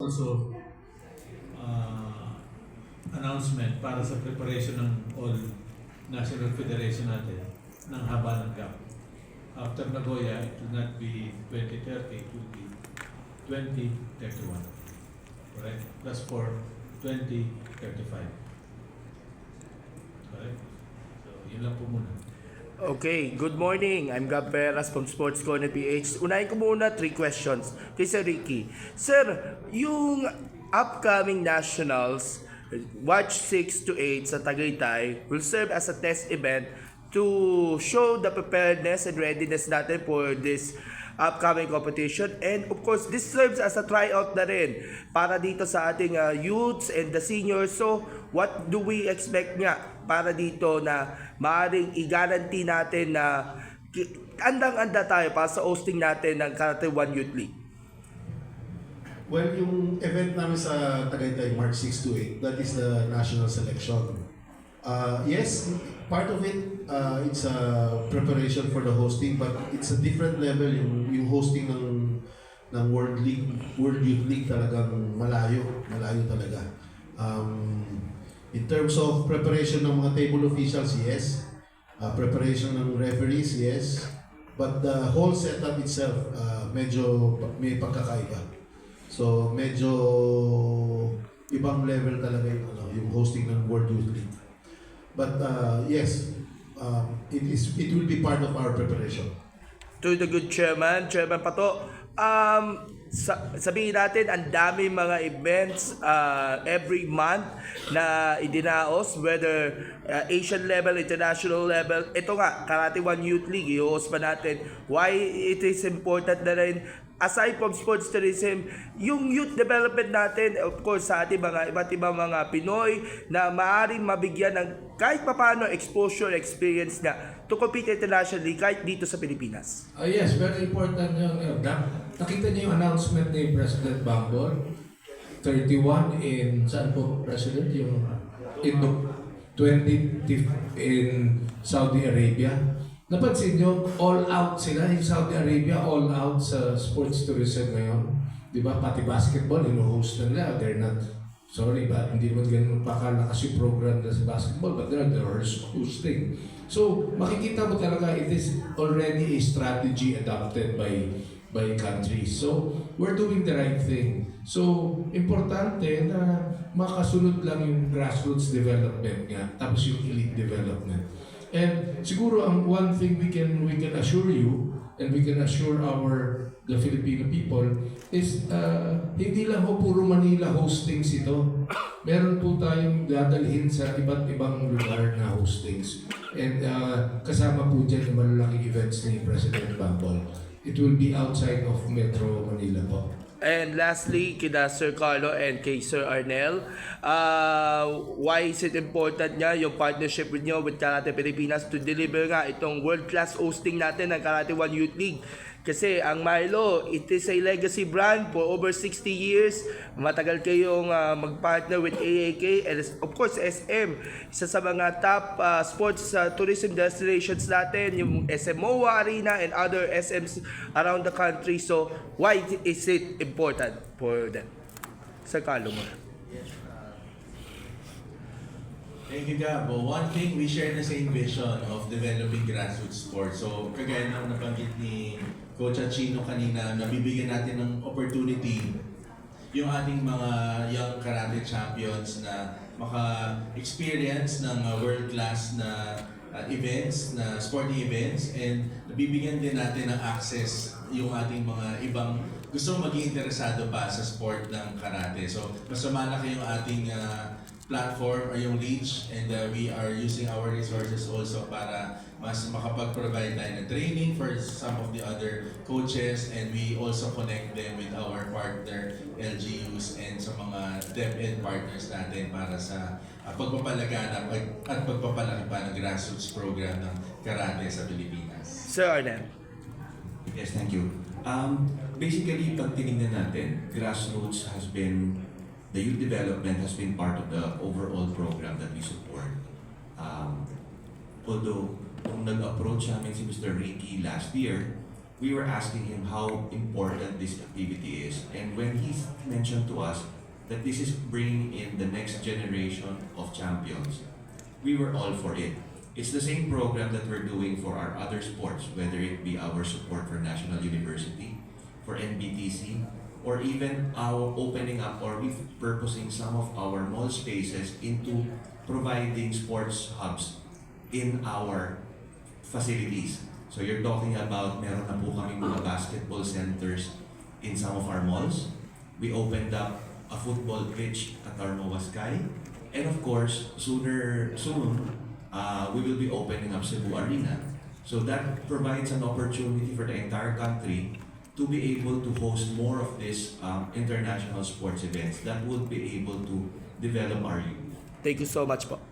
also announcement para sa preparation ng all national federation natin ng haba ng gap. After Nagoya, it will not be 2030, it will be 2031. Correct? Plus for 2035. Correct? So, yun lang po muna. Okay, good morning. I'm Gab Peras from Sports Corner PH. Unahin ko muna 3 questions kay Sir Ricky. Sir, yung upcoming nationals, March 6 to 8 sa Tagaytay will serve as a test event to show the preparedness and readiness natin for this upcoming competition, and of course this serves as a tryout na rin para dito sa ating youths and the seniors. So what do we expect nga para dito na maaaring i-guarantee natin na andang-anda tayo para sa hosting natin ng Karate 1 Youth League? Well, yung event namin sa Tagaytay, March 6 to 8, that is the national selection. Yes, part of it, it's a preparation for the hosting, but it's a different level. Yung hosting ng World Youth League talagang malayo talaga. In terms of preparation ng mga table officials, yes. Preparation ng referees, yes. But the whole setup itself, medyo may pagkakaiba. So medyo ibang level talaga yung hosting ng World Youth League. But yes, it will be part of our preparation. To the good chairman, Chairman Pato, sabihin natin ang dami mga events every month na idinaos, whether Asian level, international level. Ito nga, Karate 1 Youth League, i-host pa natin. Why it is important na rin, aside from sports tourism, yung youth development natin, of course, sa ating mga iba't ibang mga Pinoy na maaaring mabigyan ng kahit papaano exposure, experience na to compete internationally kahit dito sa Pilipinas. Yes, very important yung nakita niyo yung announcement ni President Bambon, 31 in, saan po, President? Yung in 20 in Saudi Arabia. Napansin nyo, all out sila. Yung Saudi Arabia, all out sa sports tourism ngayon. Di ba? Pati basketball, ino-host na nila. They're not, sorry ba, hindi naman ganun pakalakas yung program na sa basketball, but they're hosting. So, makikita mo talaga it is already a strategy adopted by countries. So, we're doing the right thing. So, importante na makasunod lang yung grassroots development nga, tapos yung elite development. And siguro ang one thing we can assure you and we can assure the Filipino people is hindi lang ho puro Manila hostings ito. Meron po tayong dadalhin sa iba't ibang lugar na hostings. And kasama po dyan yung malalaking events ni President Bambol. It will be outside of Metro Manila po. And lastly, kina Sir Carlo and kay Sir Arnel, why is it important nga yung partnership with nyo with Karate Pilipinas to deliver nga itong world-class hosting natin ng Karate 1 Youth League? Kasi ang Milo, it is a legacy brand for over 60 years. Matagal kayong mag-partner with AAK and of course SM. Isa sa mga top sports tourism destinations natin, yung SM MOA Arena and other SMs around the country. So, why is it important for them? Sir Carlo mo. Thank you, Gabo. One thing, we share the same vision of developing grassroots sports. So, kagaya ng nabanggit ni Coach Achino kanina, nabibigyan natin ng opportunity yung ating mga young karate champions na maka-experience ng world-class na events, na sporting events, and nabibigyan din natin ng access yung ating mga ibang gusto maging interesado pa sa sport ng karate. So, mas malaki yung ating platform or yung reach, and we are using our resources also para mas makapag-provide tayo ng training for some of the other coaches, and we also connect them with our partner LGUs and sa mga DepEd partners natin para sa pagpapalaganap at pagpapalaki pa ng grassroots program ng karate sa Pilipinas. Sir Arnel. Yes, thank you. Basically, pag tinignan natin, grassroots has been, the youth development has been part of the overall program that we support. Although, nung nag-approach namin si Mr. Ricky last year, we were asking him how important this activity is. And when he mentioned to us that this is bringing in the next generation of champions, we were all for it. It's the same program that we're doing for our other sports, whether it be our support for National University, for NBTC, or even our opening up or repurposing some of our mall spaces into providing sports hubs in our facilities. So you're talking about meron na po kami mga basketball centers in some of our malls. We opened up a football pitch at our Nova Sky. And of course, soon, we will be opening up Cebu Arena. So that provides an opportunity for the entire country to be able to host more of these international sports events that would be able to develop our youth. Thank you so much po.